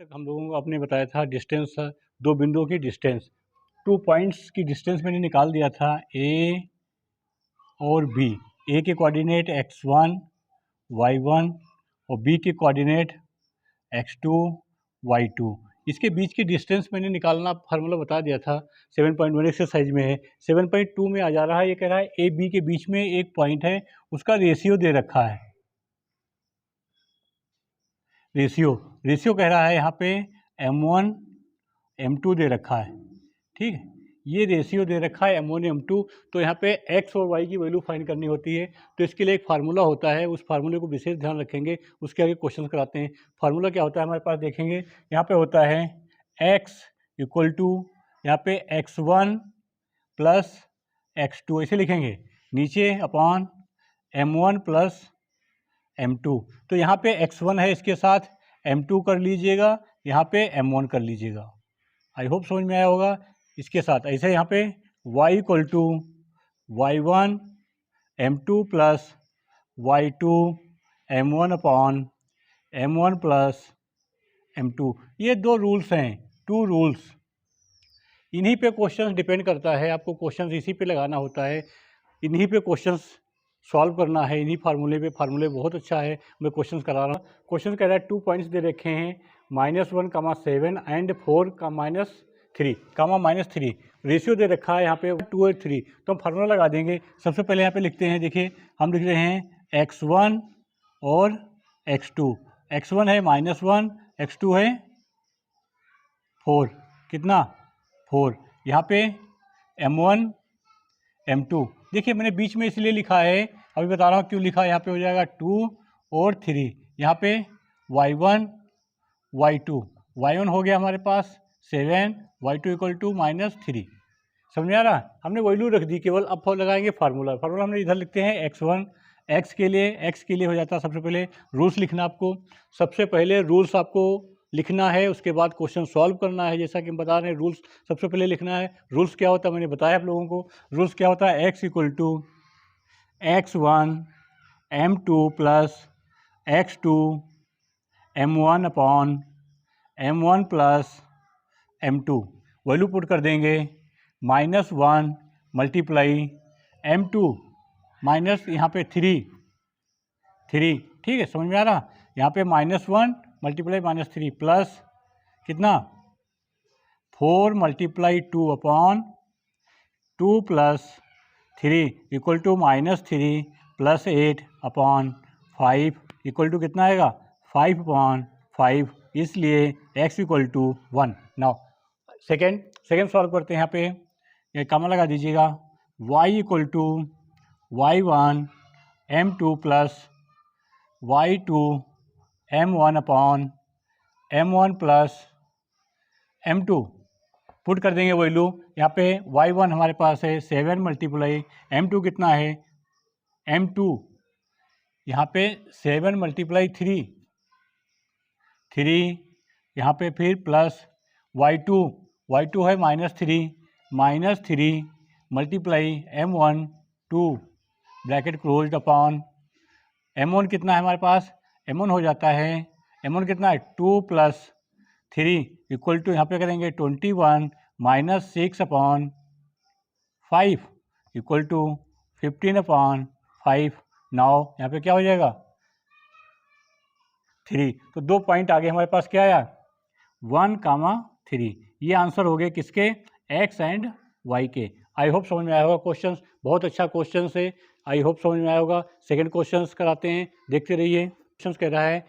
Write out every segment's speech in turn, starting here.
तक हम लोगों को आपने बताया था डिस्टेंस, दो बिंदुओं की डिस्टेंस, 2 पॉइंट्स की डिस्टेंस मैंने निकाल दिया था ए और बी। ए के कोऑर्डिनेट x1 y1 और बी के कोऑर्डिनेट x2 y2। इसके बीच की डिस्टेंस मैंने निकालना फार्मूला बता दिया था, 7.1 एक्सरसाइज में है। 7.2 में आ जा रहा है, ये कह रहा है ए बी के बीच में एक पॉइंट है, उसका रेशियो दे रखा है। रेशियो कह रहा है यहाँ पे m1 m2 दे रखा है। ठीक है, ये रेशियो दे रखा है m1 m2। तो यहाँ पे x और y की वैल्यू फाइंड करनी होती है, तो इसके लिए एक फार्मूला होता है, उस फार्मूले को विशेष ध्यान रखेंगे। उसके आगे क्वेश्चन कराते हैं। फार्मूला क्या होता है हमारे पास, देखेंगे यहाँ पे होता है x इक्वल टू यहाँ पे x1 प्लस x2 ऐसे लिखेंगे, नीचे अपॉन m1 प्लस m2। तो यहाँ पे x1 है, इसके साथ m2 कर लीजिएगा, यहाँ पे m1 कर लीजिएगा। आई होप समझ में आया होगा। इसके साथ ऐसे यहाँ पे y equal to y1 m2 plus y2 m1 upon m1 plus m2। ये दो रूल्स हैं, 2 रूल्स। इन्हीं पे क्वेश्चंस डिपेंड करता है, आपको क्वेश्चंस इसी पे लगाना होता है, इन्हीं पे क्वेश्चंस सॉल्व करना है, इन्हीं फार्मूले पे। फार्मूले बहुत अच्छा है, मैं क्वेश्चंस करा रहा हूँ। क्वेश्चन कह रहा है 2 पॉइंट्स दे रखे हैं, -1, 7 एंड 4, -3, रेशियो दे रखा है यहाँ पे 2 और 3। तो हम फार्मूला लगा देंगे। सबसे पहले यहाँ पे लिखते हैं, देखिए हम लिख रहे हैं x1 और x2। x1 है -1, x2 है 4, कितना 4। यहाँ पे m1 m2, देखिए मैंने बीच में इसलिए लिखा है, अभी बता रहा हूँ क्यों लिखा है। यहाँ पे हो जाएगा 2 और 3, यहाँ पे y1 y2, y1 हो गया हमारे पास 7, y2 इक्वल टू -3। समझ में आ रहा है, हमने वैल्यू रख दी केवल। अब लगाएंगे फार्मूला। हमने इधर लिखते हैं x1, x के लिए हो जाता है सबसे पहले रूल्स लिखना। आपको सबसे पहले रूल्स आपको लिखना है, उसके बाद क्वेश्चन सॉल्व करना है। जैसा कि हम बता रहे हैं, रूल्स सबसे पहले लिखना है। रूल्स क्या होता है मैंने बताया आप लोगों को। रूल्स क्या होता है, x equal to x1 m2 plus x2 m1 upon m1 plus m2। Value put कर देंगे, -1 मल्टीप्लाई m2 माइनस यहाँ पे 3, ठीक है, समझ में आ रहा। यहाँ पे -1 मल्टीप्लाई -3 प्लस कितना 4 multiply 2 upon 2 plus 3 equal to -3 plus 8 upon 5 equal to कितना आएगा 5 अपॉन 5, इसलिए x equal to 1। Now second solve करते हैं। यहाँ पे ये कॉमा लगा दीजिएगा, y equal to y1 m2 plus y2 m1 upon m1 plus m2। Put कर देंगे वैल्यू। यहाँ पे y1 हमारे पास है 7 मल्टीप्लाई m2 कितना है m2, यहाँ पे 7 मल्टीप्लाई 3, यहाँ पे फिर प्लस y2 है -3 multiply m1 2 bracket closed upon m1 कितना है हमारे पास, m1 हो जाता है, m1 कितना है 2 प्लस 3 इक्वल टू यहाँ पे करेंगे 21 -6 upon 5 equal to 15 upon 5। Now यहाँ पे क्या हो जाएगा 3। तो 2 पॉइंट आगे हमारे पास क्या आया 1, 3। ये आंसर हो गए किसके, x एंड y के। आई होप समझ में आया होगा। क्वेश्चंस बहुत अच्छा क्वेश्चन है, आई होप समझ में आया होगा। सेकंड क्वेश्चंस कराते हैं, देखते रहिए। क्वेश्चंस कह रहा है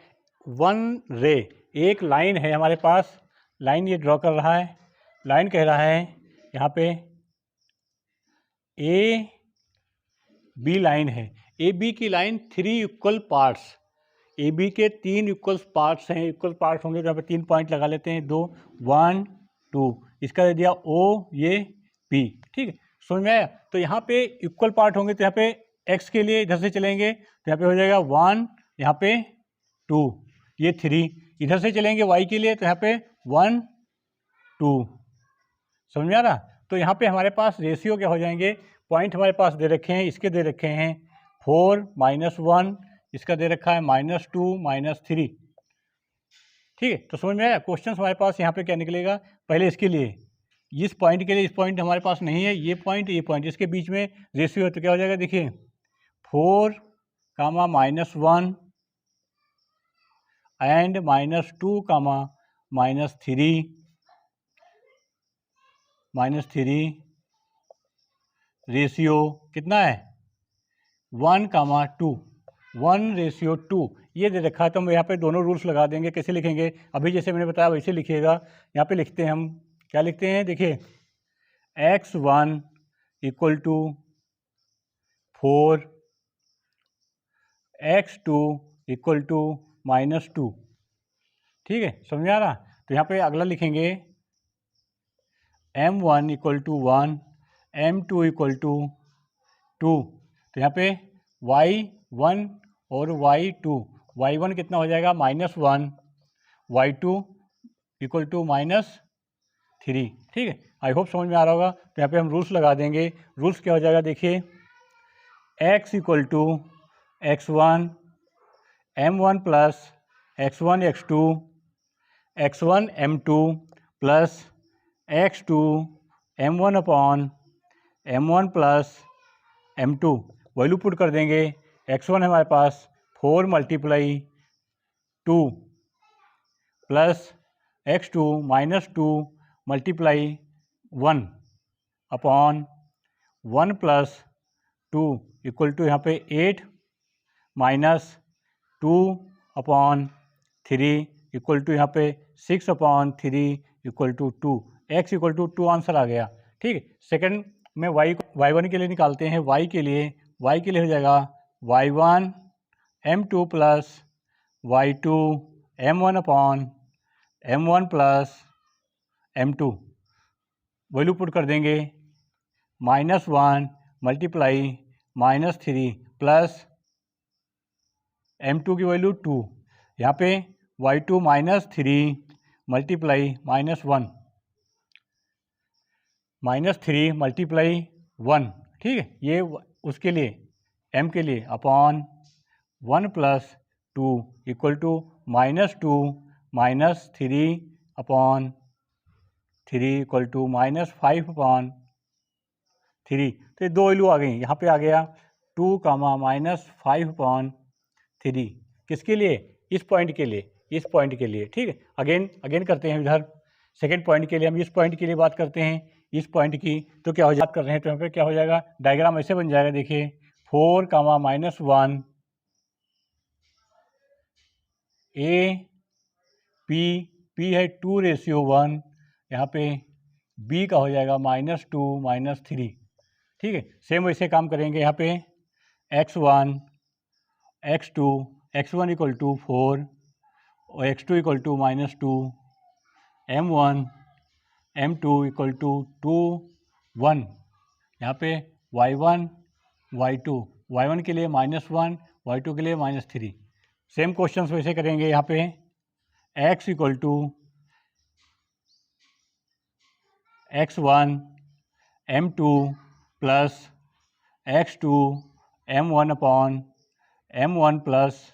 1 रे, एक लाइन है हमारे पास, लाइन ये ड्रॉ कर रहा है। लाइन कह रहा है यहाँ पे ए बी लाइन है, ए बी की लाइन 3 इक्वल पार्ट्स, ए बी के 3 इक्वल पार्ट्स हैं। इक्वल पार्ट्स होंगे तो यहाँ पे 3 पॉइंट लगा लेते हैं, 2 1 2, इसका दे दिया ओ, ये पी, ठीक है, समझ में आया। तो यहाँ पे इक्वल पार्ट होंगे तो यहाँ पे x के लिए इधर से चलेंगे तो यहाँ पे हो जाएगा 1, यहाँ पे 2, ये 3। इधर से चलेंगे y के लिए तो यहाँ पे 1 2, समझ में आ रहा। तो यहाँ पे हमारे पास रेशियो क्या हो जाएंगे, पॉइंट हमारे पास दे रखे हैं, इसके दे रखे हैं 4 -1, इसका दे रखा है -2 -3, ठीक है, तो समझ में आया। क्वेश्चन हमारे पास यहाँ पे क्या निकलेगा, पहले इसके लिए, इस पॉइंट के लिए, इस पॉइंट हमारे पास नहीं है, ये पॉइंट इसके बीच में रेशियो है, तो क्या हो जाएगा, देखिए 4, -1 एंड -2, -3 रेशियो कितना है 1, 1:2 ये दे रखा है। तो हम यहाँ पे दोनों रूल्स लगा देंगे। कैसे लिखेंगे, अभी जैसे मैंने बताया वैसे लिखिएगा। यहाँ पे लिखते हैं हम, क्या लिखते हैं, देखिए x1 = 4, x2 = -2। ठीक है, समझ में आ रहा। तो यहाँ पे अगला लिखेंगे m1 = 1, m2 = 2। तो यहाँ पे y1 और y2, y1 कितना हो जाएगा -1, y2 = -3। ठीक है, आई होप समझ में आ रहा होगा। तो यहाँ पे हम रूल्स लगा देंगे। रूल्स क्या हो जाएगा, देखिए x = x1 m1 + x1 x2 x1 m2 + x2 m1 + m2। Value put कर देंगे। x1 है हमारे पास 4 × 2 + x2 -2 × 1 / 1 + 2 = यहाँ पे 8 - 2/3 = यहाँ पे 6/3 = 2। x = 2 आंसर आ गया। ठीक है, सेकंड में y1 के लिए निकालते हैं। y के लिए हो जाएगा y1 m2 + y2 m1 / m1 + m2। Value put कर देंगे -1 × -3 + m2 की वैल्यू 2। यहाँ पे y2 -3 × -1 -3 × 1। ठीक है, ये उसके लिए m के लिए / 1 + 2 = -2 - 3/3 = -5/3। तो ये दो वैल्यू आ गई। यहाँ पे आ गया 2, -5/3 किसके लिए, इस पॉइंट के लिए, इस पॉइंट के लिए। ठीक है, अगेन करते हैं इधर। सेकेंड पॉइंट के लिए हम इस पॉइंट के लिए बात करते हैं, इस पॉइंट की। तो क्या हो बात कर रहे हैं, तो यहाँ पे क्या हो जाएगा, डायग्राम ऐसे बन जाएगा। देखिए 4, -1 a p है 2:1। यहाँ पे b का हो जाएगा -2 -3। ठीक है, सेम वैसे काम करेंगे। यहाँ पे x1 x2 x1 = 4 और x2 = -2, m1 m2 = 2 1। यहाँ पे y1 y1 के लिए -1, y2 के लिए -3। सेम क्वेश्चंस वैसे करेंगे। यहाँ पे x = x1 m2 + x2 m1 / m1 +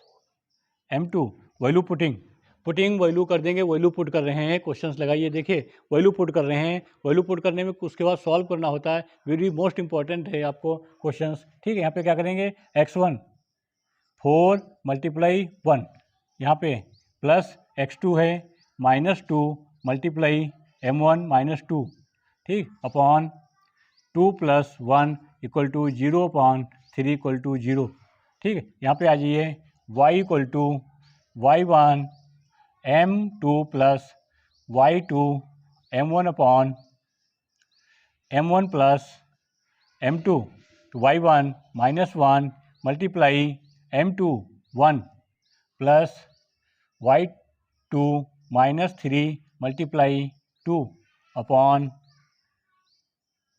m2। Value putting value कर देंगे। वैल्यू पुट कर रहे हैं, क्वेश्चंस लगाइए। देखिए वैल्यू पुट कर रहे हैं। वैल्यू पुट करने में उसके बाद सॉल्व करना होता है। वेरी मोस्ट इंपॉर्टेंट है आपको क्वेश्चंस। ठीक है, यहाँ पे क्या करेंगे, x1 4 × 1, यहाँ पे प्लस x2 है -2 × m1 -2। ठीक, अपॉन 2 + 1 = 0/3 = 0। ठीक है, यहाँ पे आ जाइए y = y1 m2 + y2 m1 / m1 + m2। तो y1 -1 × m2 1 + y2 -3 × 2 अपॉन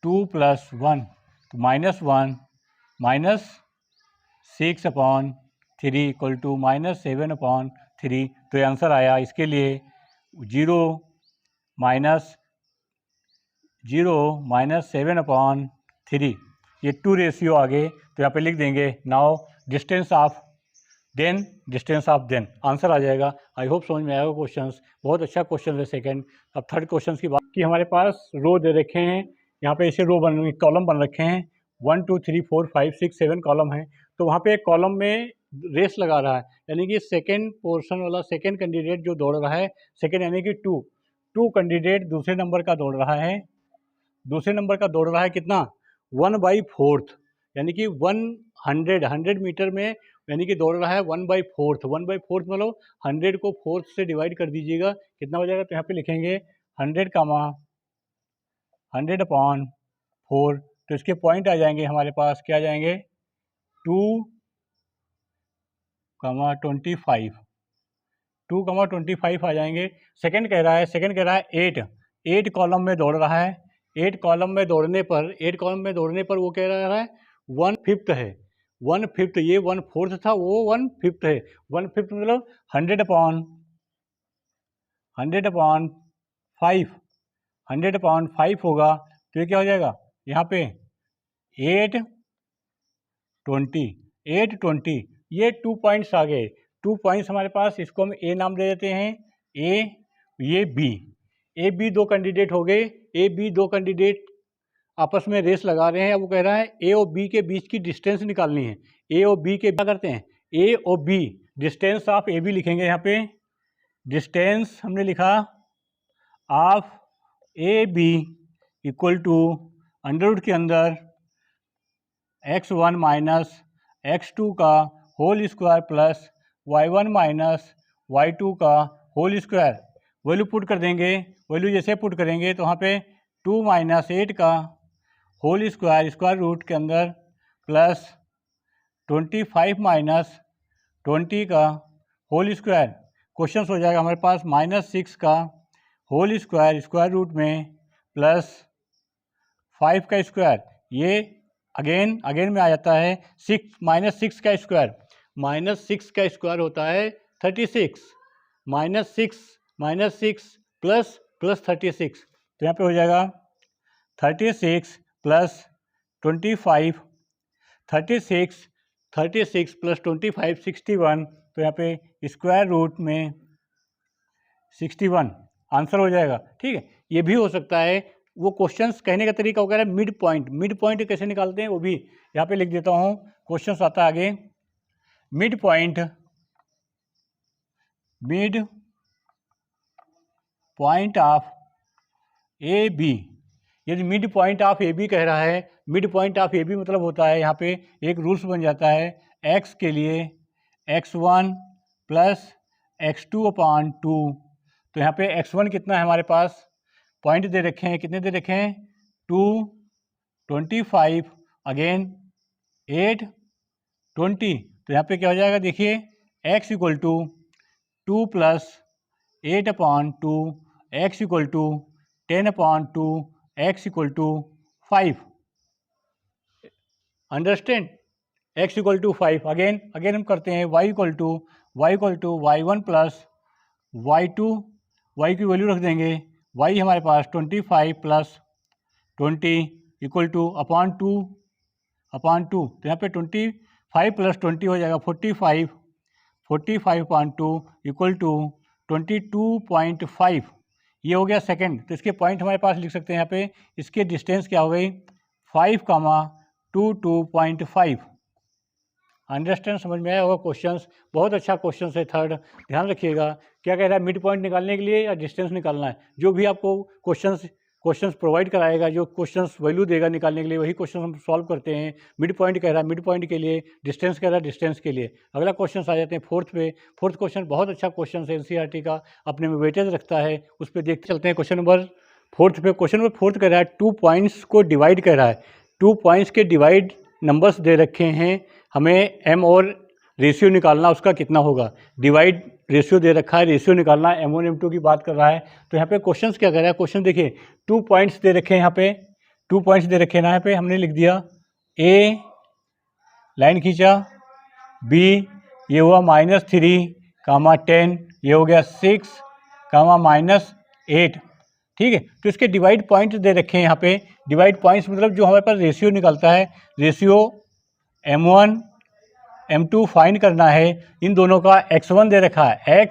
2 + 1, तो -1 -6/3 = -7/3। तो ये आंसर आया। इसके लिए 0 - 7/3, ये 2 रेशियो आ गए। तो यहाँ पे लिख देंगे। Now distance of then distance of then, answer आ जाएगा। आई होप समझ में आएगा क्वेश्चन, बहुत अच्छा क्वेश्चन है सेकंड। अब थर्ड क्वेश्चन की बात कि हमारे पास रो दे रखे हैं, यहाँ पे ऐसे रो बन कॉलम बन रखे हैं, 1 2 3 4 5 6 7 कॉलम है। तो वहाँ पे एक कॉलम में रेस लगा रहा है, यानी कि सेकेंड पोर्शन वाला सेकेंड कैंडिडेट जो दौड़ रहा है, सेकेंड यानी कि टू कैंडिडेट दूसरे नंबर का दौड़ रहा है, दूसरे नंबर का दौड़ रहा है कितना 1/4, यानी कि 100 मीटर में, यानी कि दौड़ रहा है 1/4। 1/4 मतलब 100 को 4 से डिवाइड कर दीजिएगा, कितना हो जाएगा, तो यहाँ पे लिखेंगे 100/4, तो इसके पॉइंट आ जाएंगे हमारे पास, क्या आ जाएंगे 2,25, 2,25 आ जाएंगे। सेकंड कह रहा है 8 कॉलम में दौड़ रहा है, 8 कॉलम में दौड़ने पर वो कह रहा है 1/5 है, 1/5, ये 1/4 था, वो 1/5 है, 1/5 मतलब 100/5 होगा, तो ये क्या हो जाएगा यहाँ पे 820, ये 2 पॉइंट्स आ गए, 2 पॉइंट्स हमारे पास, इसको हम ए नाम दे देते हैं, ये बी दो कैंडिडेट हो गए, दो कैंडिडेट आपस में रेस लगा रहे हैं। अब वो कह रहा है ए और बी के बीच की डिस्टेंस निकालनी है, ए और बी के क्या करते हैं, ए और B, distance of A B लिखेंगे यहाँ पे, डिस्टेंस हमने लिखा of A B equal to under root के अंदर x1 माइनस x2 का whole square plus y1 minus y2 का होल स्क्वायर। वैल्यू पुट कर देंगे, वैल्यू जैसे पुट करेंगे तो वहाँ पे 2 - 8 का होल स्क्वायर स्क्वायर रूट के अंदर प्लस 25 माइनस 20 का होल स्क्वायर, क्वेश्चन हो जाएगा हमारे पास -6 का होल स्क्वायर स्क्वायर रूट में प्लस 5 का स्क्वायर, ये अगेन में आ जाता है 6 का स्क्वायर, -6 का स्क्वायर होता है 36, -6 प्लस 36, तो यहाँ पे हो जाएगा 36 प्लस 25, 36 प्लस 25 61, तो यहाँ पे स्क्वायर रूट में 61 आंसर हो जाएगा। ठीक है, ये भी हो सकता है, वो क्वेश्चंस कहने का तरीका वगैरह मिड पॉइंट कैसे निकालते हैं वो भी यहाँ पे लिख देता हूँ। क्वेश्चंस आता है आगे, mid point of A B, यदि mid point of A B कह रहा है, mid point of A B मतलब होता है यहाँ पे एक रूल्स बन जाता है, x के लिए x1 प्लस x2/2, तो यहाँ पे x1 कितना है हमारे पास, पॉइंट दे रखे हैं, कितने दे रखे हैं 2 25, अगेन 8 20, तो यहाँ पे क्या हो जाएगा देखिए x equal to 2 plus 8/2, x equal to 10/2, x equal to 5, understand, x equal to 5, again हम करते हैं y equal to y1 plus y2, y की वैल्यू रख देंगे, y हमारे पास 25 plus 20 equal to upon two, तो यहाँ पे 25 प्लस 20 हो जाएगा 45/2 इक्वल टू 22.5, ये हो गया सेकंड। तो इसके पॉइंट हमारे पास लिख सकते हैं यहाँ पे, इसके डिस्टेंस क्या हो गई 5,22.5, अंडरस्टैंड, समझ में आया होगा क्वेश्चंस, बहुत अच्छा क्वेश्चन है थर्ड। ध्यान रखिएगा क्या कह रहा है, मिड पॉइंट निकालने के लिए या डिस्टेंस निकालना है, जो भी आपको क्वेश्चंस प्रोवाइड कराएगा, जो क्वेश्चंस वैल्यू देगा निकालने के लिए, वही क्वेश्चन हम सॉल्व करते हैं। मिड पॉइंट कह रहा है मिड पॉइंट के लिए, डिस्टेंस कह रहा है डिस्टेंस के लिए। अगला क्वेश्चन आ जाते हैं फोर्थ पे। फोर्थ क्वेश्चन बहुत अच्छा क्वेश्चन है, एनसीईआरटी का अपने में वेटेज रखता है, उस पर देखते चलते हैं। क्वेश्चन नंबर फोर्थ पे, क्वेश्चन नंबर फोर्थ कह रहा है 2 पॉइंट्स को डिवाइड कर रहा है, 2 पॉइंट्स के डिवाइड नंबर्स दे रखे हैं, हमें m और रेशियो निकालना उसका कितना होगा, डिवाइड रेशियो दे रखा है, रेशियो निकालना, m1 m2 की बात कर रहा है। तो यहाँ पे क्वेश्चंस क्या कर रहा है, क्वेश्चन देखिए 2 पॉइंट्स दे रखे हैं, यहाँ पे 2 पॉइंट्स दे रखे हैं ना, यहाँ पे हमने लिख दिया a, लाइन खींचा, b ये हुआ -3, 10 ये हो गया 6, -8, ठीक है। तो इसके डिवाइड पॉइंट्स दे रखे हैं यहाँ पे, डिवाइड पॉइंट्स मतलब जो हमारे पास रेशियो निकलता है, रेशियो m1 M2 फाइंड करना है। इन दोनों का x1 दे रखा है,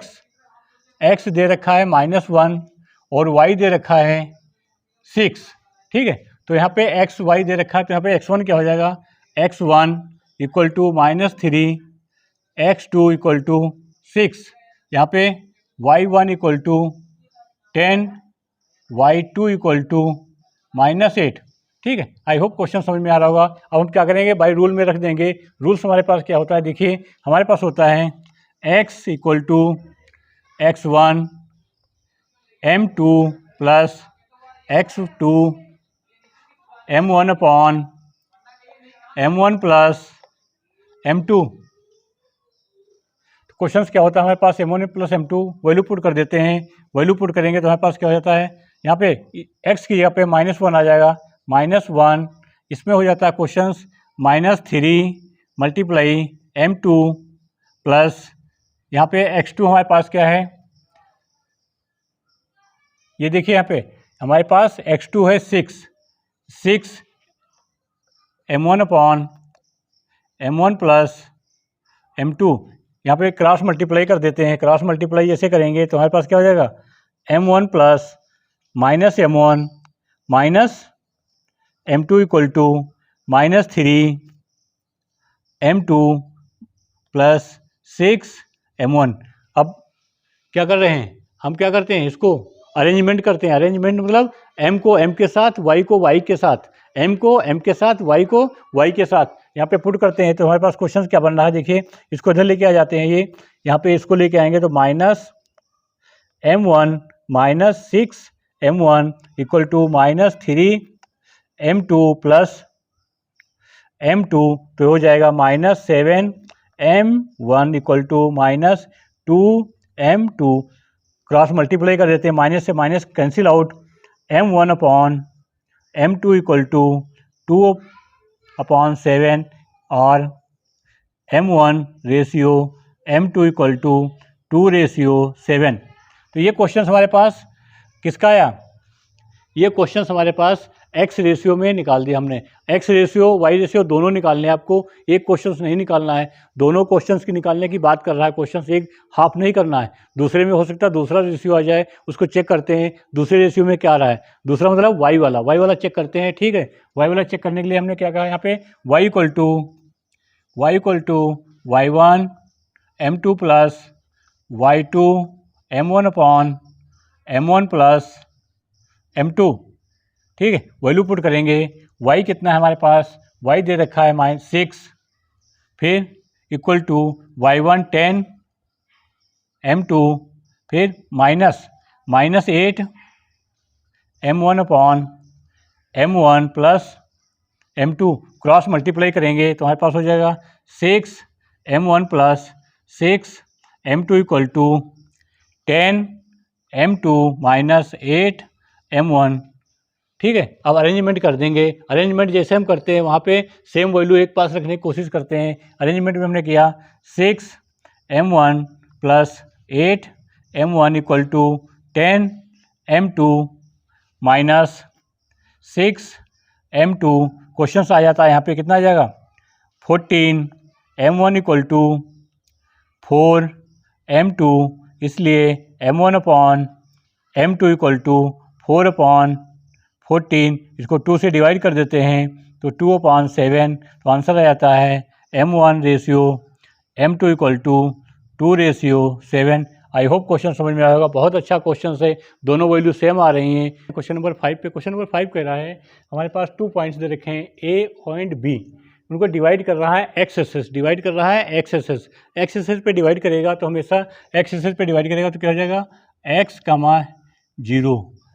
x दे रखा है -1 और y दे रखा है 6। ठीक है, तो यहाँ पे x y दे रखा है, तो यहाँ पे x1 क्या हो जाएगा, x1 equal to -3, x2 equal to 6, यहाँ पे y1 equal to 10, y2 equal to -8। ठीक है, आई होप क्वेश्चन समझ में आ रहा होगा। अब हम क्या करेंगे, बाई रूल में रख देंगे। रूल्स हमारे पास क्या होता है, देखिए हमारे पास होता है x equal to x1 m2 plus x2 m1 upon m1 plus m2। Questions क्या होता है हमारे पास, m1 plus m2 value put कर देते हैं। वैल्यू पुट करेंगे तो हमारे पास क्या हो जाता है, यहाँ पे x की जगह पे -1 आ जाएगा, -1 इसमें हो जाता है क्वेश्चंस -3 मल्टीप्लाई m2 प्लस यहाँ पे x2 हमारे पास क्या है, ये देखिए यहाँ पे हमारे पास x2 है 6 m1 upon m1 plus m2। यहाँ पे क्रॉस मल्टीप्लाई कर देते हैं। क्रॉस मल्टीप्लाई ऐसे करेंगे तो हमारे पास क्या हो जाएगा, m1 plus -m1 minus m2 equal to -3 m2 plus 6 m1। अब क्या कर रहे हैं हम, क्या करते हैं, इसको अरेंजमेंट करते हैं। अरेंजमेंट मतलब m को m के साथ, y को y के साथ, m को m के साथ, y को y के साथ यहाँ पे पुट करते हैं। तो हमारे पास क्वेश्चन क्या बन रहा है, देखिए इसको इधर लेके आ जाते हैं, ये यहाँ पे इसको लेके आएंगे तो -m1 minus 6 m1 equal to -3 m2 plus m2, तो हो जाएगा -7 m1 equal to -2 m2। Cross multiply कर देते हैं, माइनस से minus cancel out, m1 upon m2 equal to 2/7 और m1 ratio m2 equal to 2/7। तो ये क्वेश्चन हमारे पास किसका आया, ये क्वेश्चन हमारे पास x रेशियो में निकाल दिया हमने। x रेशियो y रेशियो दोनों निकालने हैं आपको, एक क्वेश्चन नहीं निकालना है। दोनों क्वेश्चंस की निकालने की बात कर रहा है क्वेश्चन, एक हाफ नहीं करना है। दूसरे में हो सकता है दूसरा रेशियो आ जाए, उसको चेक करते हैं दूसरे रेशियो में क्या आ रहा है। दूसरा मतलब y वाला चेक करते हैं। ठीक है, y वाला चेक करने के लिए हमने क्या कहा, यहाँ पे y equal to y1 m2 plus y2 m1 upon m1 plus m2। ठीक है, वैल्यू पुट करेंगे। y कितना है हमारे पास, y दे रखा है -6, फिर इक्वल टू y1 10 m2, फिर -8 m1 upon m1 plus m2। Cross multiply करेंगे तो हमारे पास हो जाएगा 6 m1 plus 6 m2 equal to 10 m2 minus 8 m1। ठीक है, अब अरेंजमेंट कर देंगे। अरेंजमेंट जैसे हम करते हैं वहाँ पे सेम वैल्यू एक पास रखने की कोशिश करते हैं। अरेंजमेंट में हमने किया 6 m1 plus 8 m1 equal to 10 m2 minus 6 m2। Question आ जाता है यहाँ पे कितना आ जाएगा, 14 m1 इक्वल टू 4 m2, इसलिए m1 upon m2 equal to 4/14। इसको 2 से डिवाइड कर देते हैं तो 2/7, तो आंसर आ जाता है m1 ratio m2 equal to 2/7। I hope question समझ में आया होगा। बहुत अच्छा क्वेश्चन है, दोनों वैल्यू सेम आ रही हैं। क्वेश्चन नंबर 5 पे, क्वेश्चन नंबर 5 कह रहा है हमारे पास 2 पॉइंट्स दे रखे हैं A पॉइंट B, उनको डिवाइड कर रहा है x एक्सिस, डिवाइड कर रहा है x एक्सिस। x एक्सिस पे डिवाइड करेगा तो हमेशा x एक्सिस पे डिवाइड करेगा तो क्या हो जाएगा,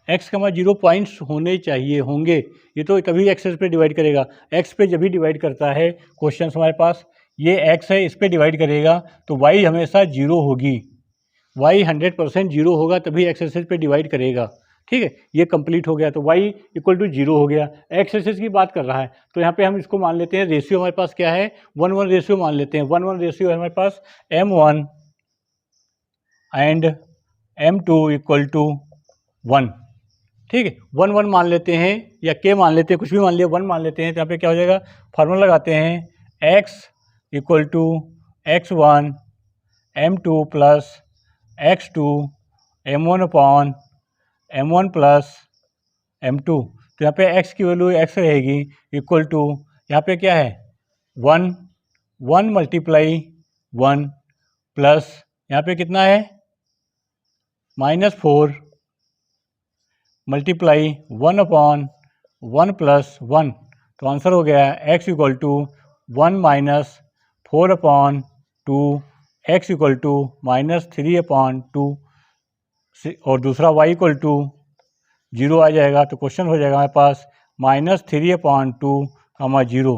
x,0 पॉइंट्स होने चाहिए, होंगे। ये तो तभी x एक्सिस पे डिवाइड करेगा। x पे जब भी डिवाइड करता है क्वेश्चन हमारे पास, ये x है, इस पे डिवाइड करेगा तो y हमेशा 0 होगी, y 100% 0 होगा, तभी x एक्सिस पे डिवाइड करेगा। ठीक है, ये कंप्लीट हो गया, तो y इक्वल टू 0 हो गया। x एक्सिस की बात कर रहा है तो यहाँ पे हम इसको मान लेते हैं, रेशियो हमारे पास क्या है, 1:1 रेशियो मान लेते हैं। 1:1 रेशियो है हमारे पास m1 and m2 equal to 1। ठीक है, 1:1 मान लेते हैं या k मान लेते हैं, कुछ भी मान लिया, 1 मान लेते हैं। तो यहाँ पे क्या हो जाएगा, फार्मूला लगाते हैं, x equal to x1 m2 plus x2 m1 upon m1 plus m2। तो यहाँ पे x की वैल्यू x रहेगी इक्वल टू यहाँ पे क्या है 1 मल्टीप्लाई 1 प्लस यहाँ पे कितना है -4 मल्टीप्लाई 1 अपॉन 1 प्लस 1। तो आंसर हो गया x equal to 1 minus 4 upon 2, x equal to -3 upon 2 और दूसरा y इक्वल टू 0 आ जाएगा। तो क्वेश्चन हो जाएगा हमारे पास -3 अपॉन 2 0।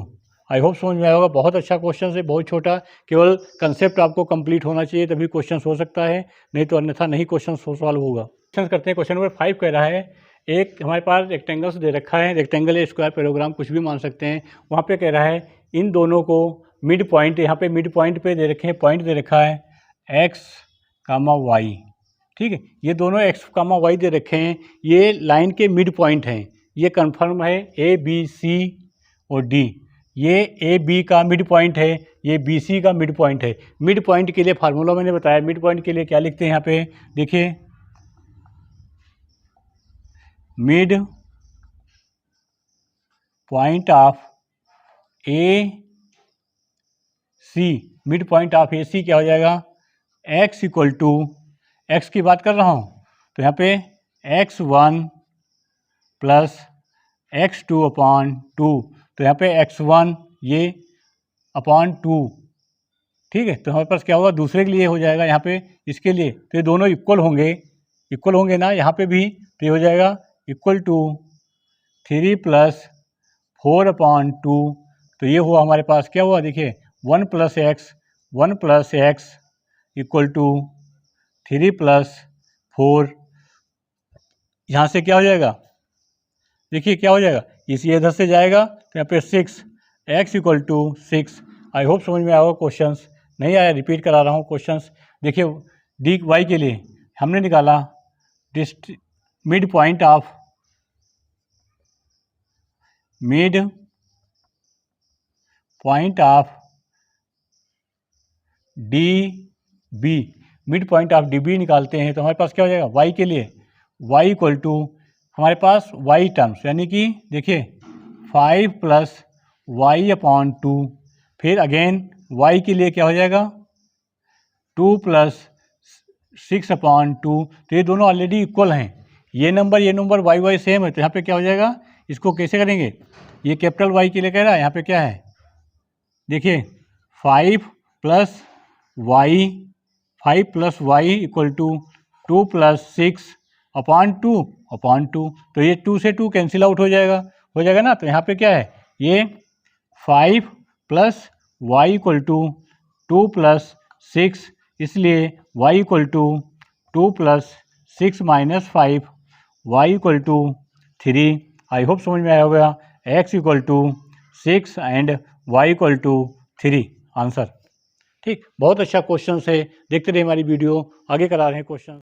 आई होप समझ में आया होगा। बहुत अच्छा क्वेश्चन है, बहुत छोटा, केवल कंसेप्ट आपको कंप्लीट होना चाहिए तभी क्वेश्चन हो सकता है, नहीं तो अन्यथा नहीं क्वेश्चन सॉल्व होगा। क्वेश्चन करते हैं। क्वेश्चन नंबर 5 कह रहा है एक हमारे पास रेक्टेंगल्स दे रखा है, रेक्टेंगल या स्क्वायर पैराग्राम कुछ भी मान सकते हैं। वहाँ पे कह रहा है इन दोनों को मिड पॉइंट, यहाँ पे मिड पॉइंट पे दे रखे हैं, पॉइंट दे रखा है x, y। ठीक है, ये दोनों x, y दे रखे हैं, ये लाइन के मिड पॉइंट हैं। ये कन्फर्म है A, B, C और D। ये ए बी का मिड पॉइंट है, ये बी सी का मिड पॉइंट है। मिड पॉइंट के लिए फार्मूला मैंने बताया। मिड पॉइंट के लिए क्या लिखते हैं यहाँ पे देखिए, mid point of A C, mid point of A C क्या हो जाएगा x इक्वल टू, एक्स की बात कर रहा हूँ तो यहाँ पे x1 प्लस x2 अपॉन 2। तो यहाँ पे x1 ये अपॉन 2, ठीक है। तो हमारे पास क्या होगा, दूसरे के लिए हो जाएगा यहाँ पे, इसके लिए तो ये दोनों इक्वल होंगे ना यहाँ पे भी। तो ये हो जाएगा इक्वल टू 3 प्लस 4 अपॉन 2। तो ये हुआ हमारे पास, क्या हुआ देखिए 1 plus x equal to 3 plus 4। यहाँ से क्या हो जाएगा देखिए, क्या हो जाएगा, इसी इधर से जाएगा तो यहाँ पे 6, x equal to 6। I hope समझ में आएगा। क्वेश्चंस नहीं आया, रिपीट करा रहा हूँ क्वेश्चंस। देखिए डी वाई के लिए हमने निकाला mid point of D B, mid point of D B निकालते हैं तो हमारे पास क्या हो जाएगा, y के लिए y इक्वल टू हमारे पास y टर्म्स, यानी कि देखिए 5 प्लस वाई अपॉन 2, फिर अगेन y के लिए क्या हो जाएगा 2 प्लस 6 अपॉन 2। तो ये दोनों ऑलरेडी इक्वल हैं, ये नंबर y सेम है। तो यहाँ पे क्या हो जाएगा, इसको कैसे करेंगे, ये कैपिटल Y के लिए कह रहा है, यहाँ पे क्या है देखिए 5 plus y equal to 2 plus 6 upon 2। तो ये 2 से 2 कैंसिल आउट हो जाएगा ना। तो यहाँ पे क्या है, ये 5 plus y equal to 2 plus 6, इसलिए y equal to 2 plus 6 minus 5, y equal to 3। I hope समझ में आया होगा। x equal to 6 and y equal to 3 answer. ठीक, बहुत अच्छा क्वेश्चन है, देखते रहिए हमारी वीडियो, आगे करा रहे हैं क्वेश्चन।